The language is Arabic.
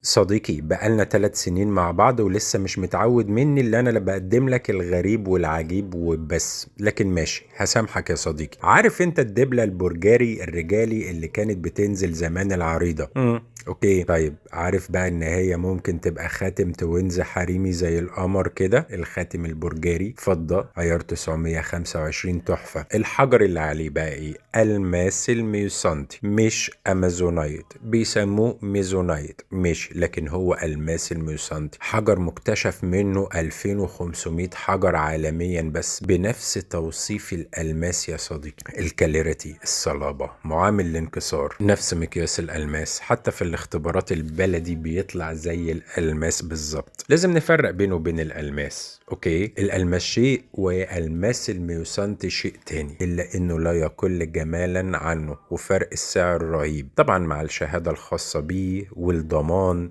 صديقي، بقالنا 3 سنين مع بعض ولسه مش متعود مني اللي انا بقدم لك الغريب والعجيب وبس، لكن ماشي هسامحك يا صديقي. عارف انت الدبلة البرجري الرجالي اللي كانت بتنزل زمان العريضة؟ اوكي، طيب عارف بقى ان هي ممكن تبقى خاتم توينز حريمي زي القمر كده. الخاتم البرجري فضة عيار 925 تحفة. الحجر اللي عليه بقى ايه؟ الماس الميوسانتي، مش امازونايت. بيسموه ميزونايت مش، لكن هو الماس الميوسانتي. حجر مكتشف منه 2500 حجر عالميا بس بنفس توصيف الالماس يا صديقي. الكاليريتي، الصلابة، معامل الانكسار، نفس مقياس الالماس. حتى في الاختبارات البلدي بيطلع زي الالماس بالظبط. لازم نفرق بينه وبين الالماس. اوكي، الالماس شيء والماس الميوسانتي شيء تاني، الا انه لا يقل جمالا عنه، وفرق السعر رهيب طبعا مع الشهادة الخاصة بيه والضمان